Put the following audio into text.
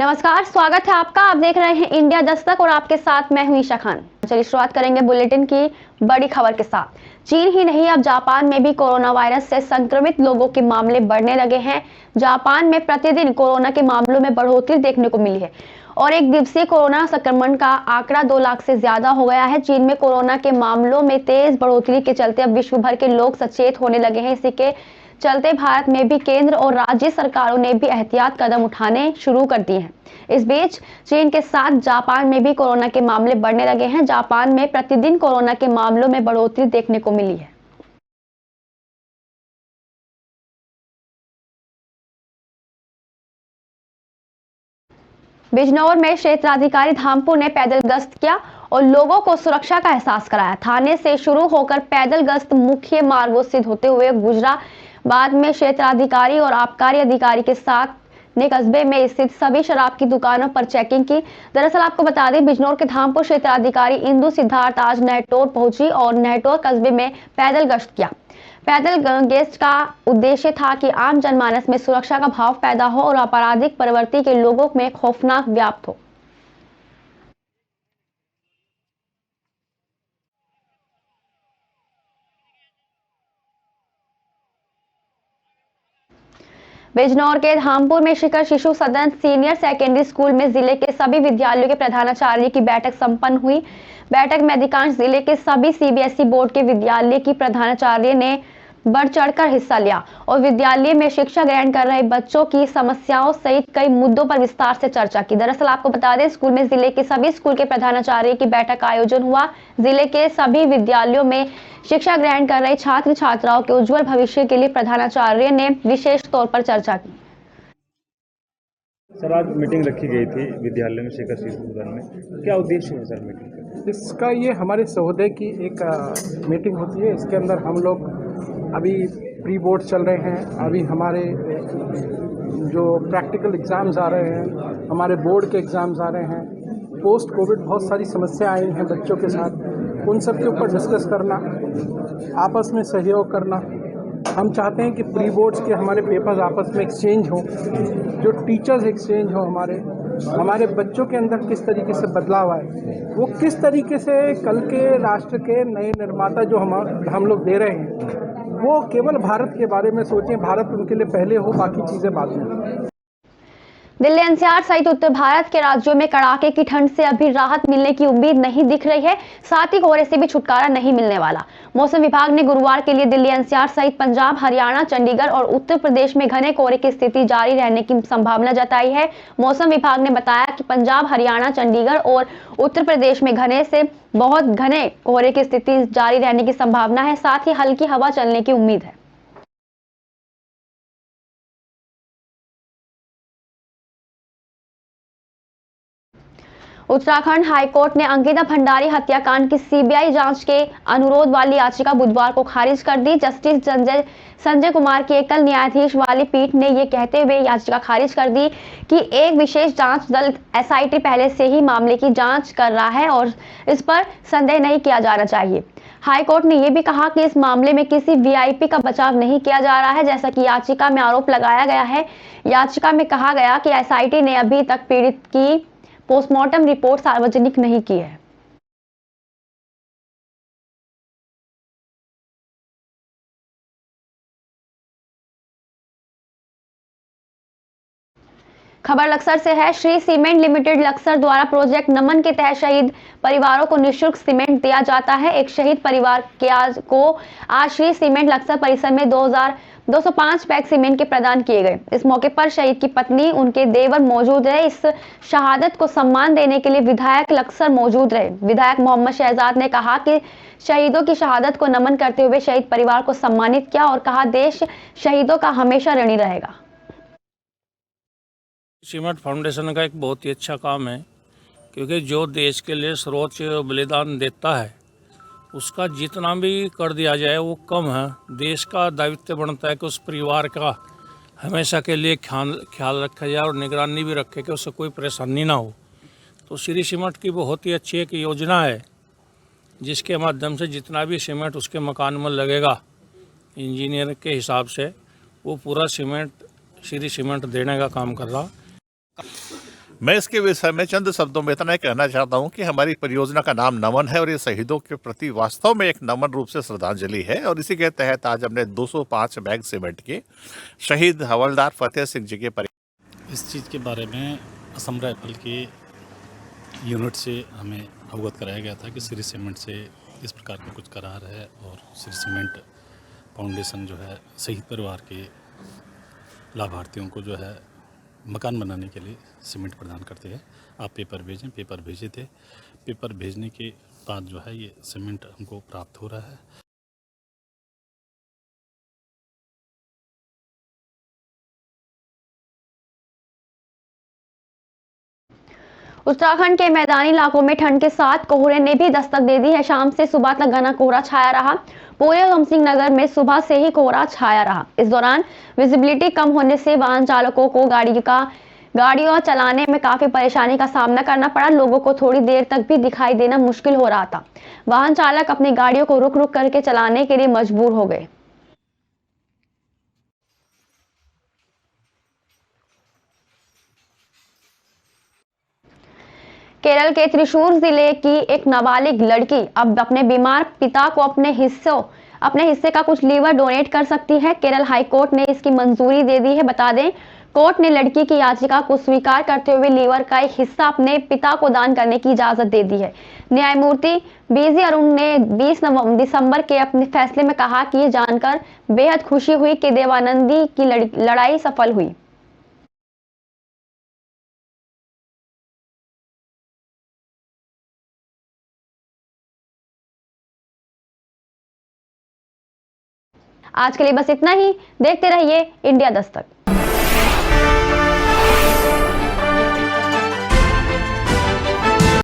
नमस्कार, स्वागत है आपका। आप देख रहे हैं इंडिया दस्तक और आपके साथ मैं हूं ईशा खान। चलिए शुरुआत करेंगे बुलेटिन की बड़ी खबर के साथ। चीन ही नहीं, अब जापान में भी कोरोना वायरस से संक्रमित लोगों के मामले बढ़ने लगे हैं। जापान में प्रतिदिन कोरोना के मामलों में बढ़ोतरी देखने को मिली है और एक दिवसीय कोरोना संक्रमण का आंकड़ा 2 लाख से ज्यादा हो गया है। चीन में कोरोना के मामलों में तेज बढ़ोतरी के चलते अब विश्व भर के लोग सचेत होने लगे हैं। इसी के चलते भारत में भी केंद्र और राज्य सरकारों ने भी एहतियात कदम उठाने शुरू कर दिए हैं। इस बीच चीन के साथ जापान में भी कोरोना के मामले बढ़ने लगे हैं। जापान में प्रतिदिन कोरोना के मामलों में बढ़ोतरी देखने को मिली है। बिजनौर में क्षेत्राधिकारी धामपुर ने पैदल गश्त किया और लोगों को सुरक्षा का एहसास कराया। थाने से शुरू होकर पैदल गश्त मुख्य मार्गों से होते हुए गुजरा। बाद में क्षेत्राधिकारी और आबकारी अधिकारी के साथ ने कस्बे में स्थित सभी शराब की दुकानों पर चेकिंग की। दरअसल आपको बता दें, बिजनौर के धामपुर क्षेत्राधिकारी इंदु सिद्धार्थ आज नहटोर पहुंची और नहटोर कस्बे में पैदल गश्त किया। पैदल गश्त का उद्देश्य था कि आम जनमानस में सुरक्षा का भाव पैदा हो और आपराधिक प्रवृत्ति के लोगों में खौफनाक व्याप्त हो। बिजनौर के धामपुर में शिखर शिशु सदन सीनियर सेकेंडरी स्कूल में जिले के सभी विद्यालयों के प्रधानाचार्य की बैठक संपन्न हुई। बैठक में अधिकांश जिले के सभी सीबीएसई बोर्ड के विद्यालय की प्रधानाचार्य ने बढ़ चढ़कर हिस्सा लिया और विद्यालय में शिक्षा ग्रहण कर रहे बच्चों की समस्याओं सहित कई मुद्दों पर विस्तार से चर्चा की। दरअसल आपको बता दें, स्कूल में जिले के सभी स्कूल के प्रधानाचार्य की बैठक का आयोजन हुआ। जिले के सभी विद्यालयों में शिक्षा ग्रहण कर रहे छात्र छात्राओं के उज्जवल भविष्य के लिए प्रधानाचार्य ने विशेष तौर पर चर्चा की। सर, आज मीटिंग रखी गई थी विद्यालय में शिखर शिशु सदन में, क्या उद्देश्य है सर मीटिंग का? इसका ये हमारे सहोदय की एक मीटिंग होती है। इसके अंदर हम लोग अभी प्री बोर्ड चल रहे हैं, अभी हमारे जो प्रैक्टिकल एग्ज़ाम्स आ रहे हैं, हमारे बोर्ड के एग्ज़ाम्स आ रहे हैं। पोस्ट कोविड बहुत सारी समस्या आई हैं बच्चों के साथ, उन सब के ऊपर डिस्कस करना, आपस में सहयोग करना। हम चाहते हैं कि प्री बोर्ड्स के हमारे पेपर्स आपस में एक्सचेंज हो, जो टीचर्स एक्सचेंज हो, हमारे बच्चों के अंदर किस तरीके से बदलाव आए, वो किस तरीके से कल के राष्ट्र के नए निर्माता जो हम लोग दे रहे हैं, वो केवल भारत के बारे में सोचें, भारत उनके लिए पहले हो, बाकी चीज़ें बाद में। दिल्ली एनसीआर सहित उत्तर भारत के राज्यों में कड़ाके की ठंड से अभी राहत मिलने की उम्मीद नहीं दिख रही है। साथ ही कोहरे से भी छुटकारा नहीं मिलने वाला। मौसम विभाग ने गुरुवार के लिए दिल्ली एनसीआर सहित पंजाब, हरियाणा, चंडीगढ़ और उत्तर प्रदेश में घने कोहरे की स्थिति जारी रहने की संभावना जताई है। मौसम विभाग ने बताया कि पंजाब, हरियाणा, चंडीगढ़ और उत्तर प्रदेश में घने से बहुत घने कोहरे की स्थिति जारी रहने की संभावना है। साथ ही हल्की हवा चलने की उम्मीद है। उत्तराखंड हाईकोर्ट ने अंकिता भंडारी हत्याकांड की सीबीआई जांच के अनुरोध वाली याचिका बुधवार को खारिज कर दी। जस्टिस संजय कुमार की एकल न्यायाधीश वाली पीठ ने यह कहते हुए याचिका खारिज कर दी कि एक विशेष जांच दल एसआईटी पहले से ही मामले की जांच कर रहा है और इस पर संदेह नहीं किया जाना चाहिए। हाईकोर्ट ने यह भी कहा कि इस मामले में किसी वीआईपी का बचाव नहीं किया जा रहा है, जैसा कि याचिका में आरोप लगाया गया है। याचिका में कहा गया कि एसआईटी ने अभी तक पीड़ित की पोस्टमार्टम रिपोर्ट सार्वजनिक नहीं की है। खबर लक्सर से है। श्री सीमेंट लिमिटेड लक्सर द्वारा प्रोजेक्ट नमन के तहत शहीद परिवारों को निःशुल्क सीमेंट दिया जाता है। एक शहीद परिवार के आज श्री सीमेंट लक्सर परिसर में 205 पैक सीमेंट के प्रदान किए गए। इस मौके पर शहीद की पत्नी, उनके देवर मौजूद रहे। इस शहादत को सम्मान देने के लिए विधायक लक्सर मौजूद रहे। विधायक मोहम्मद शहजाद ने कहा कि शहीदों की शहादत को नमन करते हुए शहीद परिवार को सम्मानित किया और कहा, देश शहीदों का हमेशा ऋणी रहेगा। सीमेंट फाउंडेशन का एक बहुत ही अच्छा काम है, क्योंकि जो देश के लिए सर्वोच्च बलिदान देता है उसका जितना भी कर दिया जाए वो कम है। देश का दायित्व बनता है कि उस परिवार का हमेशा के लिए ख्याल रखा जाए और निगरानी भी रखे कि उससे कोई परेशानी ना हो। तो श्री सीमेंट की बहुत ही अच्छी एक योजना है, जिसके माध्यम से जितना भी सीमेंट उसके मकान में लगेगा इंजीनियर के हिसाब से, वो पूरा सीमेंट श्री सीमेंट देने का काम कर रहा। मैं इसके विषय में चंद शब्दों में इतना ही कहना चाहता हूं कि हमारी परियोजना का नाम नमन है और ये शहीदों के प्रति वास्तव में एक नमन रूप से श्रद्धांजलि है। और इसी के तहत आज हमने 205 बैग सीमेंट के शहीद हवलदार फतेह सिंह जी के इस चीज़ के बारे में असम राइफल के यूनिट से हमें अवगत कराया गया था कि श्री सीमेंट से इस प्रकार का कुछ करार है और श्री सीमेंट फाउंडेशन जो है शहीद परिवार के लाभार्थियों को जो है मकान बनाने के लिए सीमेंट प्रदान करते हैं। आप पेपर भेजें, पेपर भेजे थे। पेपर भेजने के बाद जो है ये सीमेंट हमको प्राप्त हो रहा है। उत्तराखंड के मैदानी इलाकों में ठंड के साथ कोहरे ने भी दस्तक दे दी है। शाम से सुबह तक घना कोहरा छाया रहा। पूरे उधमसिंह नगर में सुबह से ही कोहरा छाया रहा। इस दौरान विजिबिलिटी कम होने से वाहन चालकों को गाड़ियां चलाने में काफी परेशानी का सामना करना पड़ा। लोगों को थोड़ी देर तक भी दिखाई देना मुश्किल हो रहा था। वाहन चालक अपनी गाड़ियों को रुक रुक करके चलाने के लिए मजबूर हो गए। केरल के त्रिशूर जिले की एक नाबालिग लड़की अब अपने बीमार पिता को अपने हिस्से का कुछ लीवर डोनेट कर सकती है। केरल हाईकोर्ट ने इसकी मंजूरी दे दी है। बता दें, कोर्ट ने लड़की की याचिका को स्वीकार करते हुए लीवर का एक हिस्सा अपने पिता को दान करने की इजाजत दे दी है। न्यायमूर्ति बीजी अरुण ने 20 दिसंबर के अपने फैसले में कहा कि ये जानकर बेहद खुशी हुई कि देवानंदी की लड़ाई सफल हुई। आज के लिए बस इतना ही। देखते रहिए इंडिया दस्तक।